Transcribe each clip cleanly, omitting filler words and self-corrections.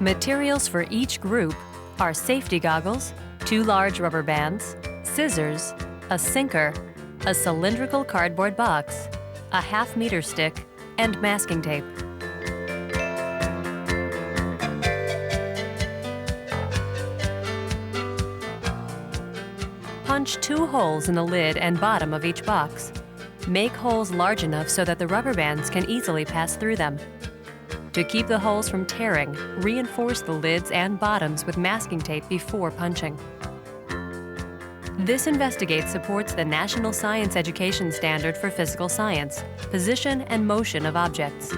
Materials for each group are safety goggles, 2 large rubber bands, scissors, a sinker, a cylindrical cardboard box, a half-meter stick, and masking tape. Punch 2 holes in the lid and bottom of each box. Make holes large enough so that the rubber bands can easily pass through them. To keep the holes from tearing, reinforce the lids and bottoms with masking tape before punching. This Investigate supports the National Science Education Standard for Physical Science, Position and Motion of Objects.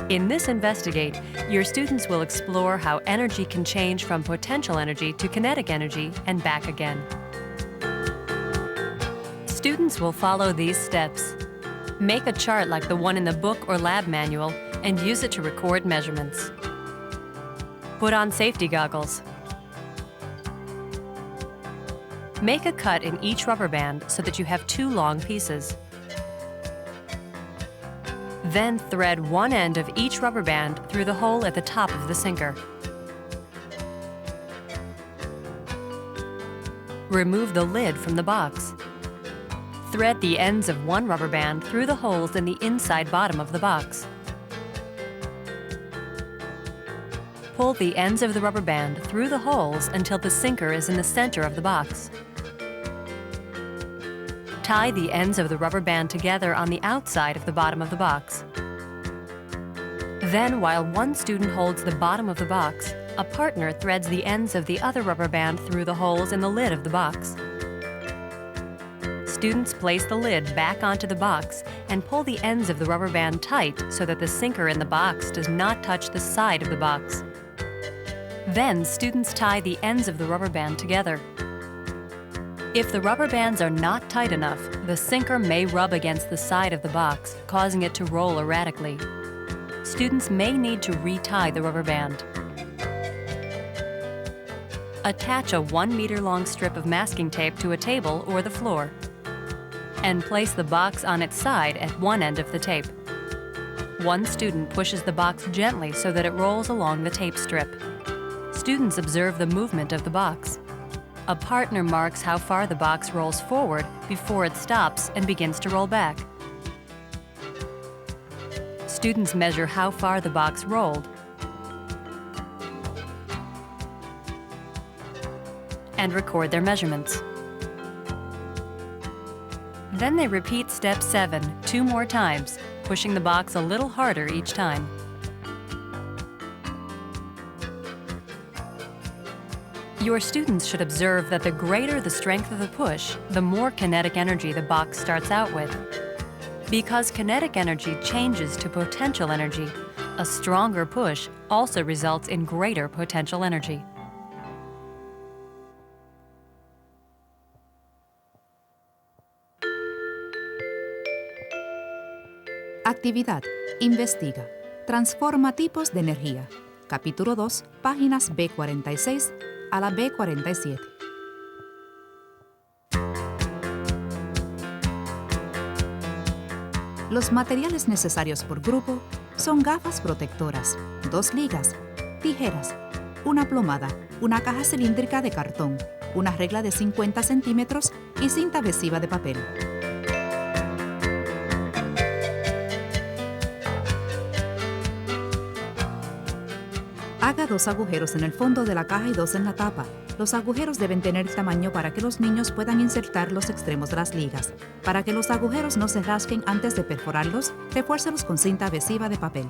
In this Investigate, your students will explore how energy can change from potential energy to kinetic energy and back again. Students will follow these steps. Make a chart like the one in the book or lab manual and use it to record measurements. Put on safety goggles. Make a cut in each rubber band so that you have 2 long pieces. Then thread one end of each rubber band through the hole at the top of the sinker. Remove the lid from the box. Thread the ends of one rubber band through the holes in the inside bottom of the box. Pull the ends of the rubber band through the holes until the sinker is in the center of the box. Tie the ends of the rubber band together on the outside of the bottom of the box. Then, while one student holds the bottom of the box, a partner threads the ends of the other rubber band through the holes in the lid of the box. Students place the lid back onto the box and pull the ends of the rubber band tight so that the sinker in the box does not touch the side of the box. Then, students tie the ends of the rubber band together. If the rubber bands are not tight enough, the sinker may rub against the side of the box, causing it to roll erratically. Students may need to retie the rubber band. Attach a 1-meter-long strip of masking tape to a table or the floor, and place the box on its side at one end of the tape. One student pushes the box gently so that it rolls along the tape strip. Students observe the movement of the box. A partner marks how far the box rolls forward before it stops and begins to roll back. Students measure how far the box rolled and record their measurements. Then they repeat step 7 2 more times, pushing the box a little harder each time. Your students should observe that the greater the strength of the push, the more kinetic energy the box starts out with. Because kinetic energy changes to potential energy, a stronger push also results in greater potential energy. Actividad. Investiga. Transforma tipos de energía. Capítulo 2, páginas B46 a la B47. Los materiales necesarios por grupo son gafas protectoras, 2 ligas, tijeras, una plomada, una caja cilíndrica de cartón, una regla de 50 centímetros y cinta adhesiva de papel. Haga 2 agujeros en el fondo de la caja y 2 en la tapa. Los agujeros deben tener el tamaño para que los niños puedan insertar los extremos de las ligas. Para que los agujeros no se rasguen antes de perforarlos, refuércelos con cinta adhesiva de papel.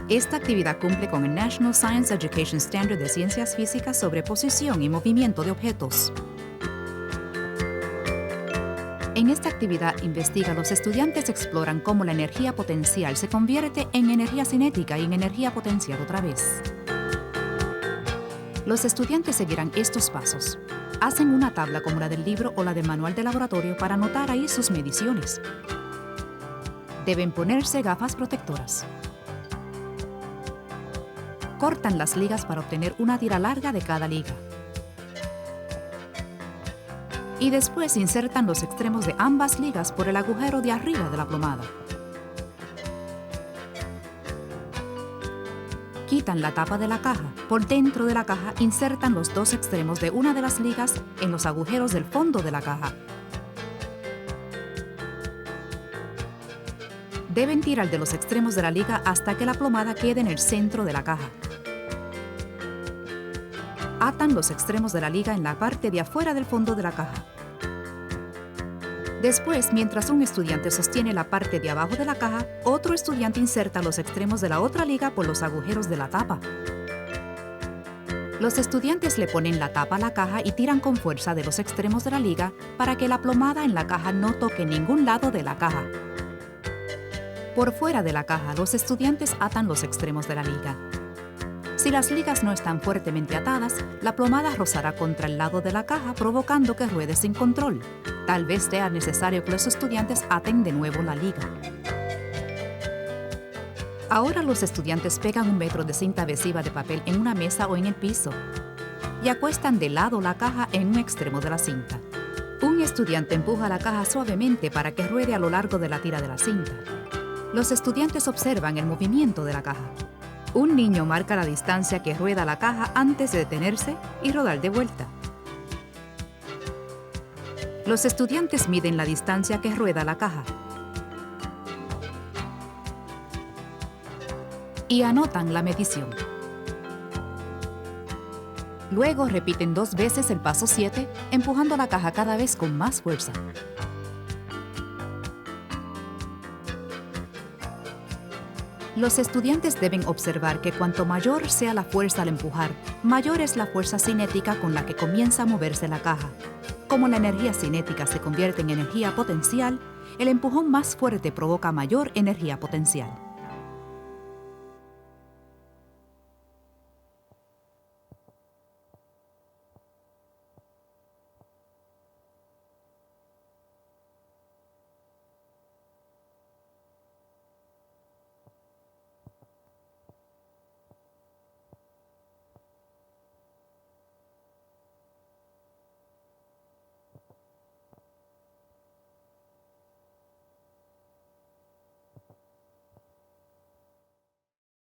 Esta actividad cumple con el National Science Education Standard de Ciencias Físicas sobre posición y movimiento de objetos. En esta actividad investiga, los estudiantes exploran cómo la energía potencial se convierte en energía cinética y en energía potencial otra vez. Los estudiantes seguirán estos pasos. Hacen una tabla como la del libro o la del manual de laboratorio para anotar ahí sus mediciones. Deben ponerse gafas protectoras. Cortan las ligas para obtener una tira larga de cada liga. Y después insertan los extremos de ambas ligas por el agujero de arriba de la plomada. Quitan la tapa de la caja. Por dentro de la caja insertan los dos extremos de una de las ligas en los agujeros del fondo de la caja. Deben tirar de los extremos de la liga hasta que la plomada quede en el centro de la caja. Atan los extremos de la liga en la parte de afuera del fondo de la caja. Después, mientras un estudiante sostiene la parte de abajo de la caja, otro estudiante inserta los extremos de la otra liga por los agujeros de la tapa. Los estudiantes le ponen la tapa a la caja y tiran con fuerza de los extremos de la liga para que la plomada en la caja no toque ningún lado de la caja. Por fuera de la caja, los estudiantes atan los extremos de la liga. Si las ligas no están fuertemente atadas, la plomada rozará contra el lado de la caja, provocando que ruede sin control. Tal vez sea necesario que los estudiantes aten de nuevo la liga. Ahora los estudiantes pegan 1 metro de cinta adhesiva de papel en una mesa o en el piso y acuestan de lado la caja en un extremo de la cinta. Un estudiante empuja la caja suavemente para que ruede a lo largo de la tira de la cinta. Los estudiantes observan el movimiento de la caja. Un niño marca la distancia que rueda la caja antes de detenerse y rodar de vuelta. Los estudiantes miden la distancia que rueda la caja y anotan la medición. Luego repiten 2 veces el paso 7, empujando la caja cada vez con más fuerza. Los estudiantes deben observar que cuanto mayor sea la fuerza al empujar, mayor es la fuerza cinética con la que comienza a moverse la caja. Como la energía cinética se convierte en energía potencial, el empujón más fuerte provoca mayor energía potencial.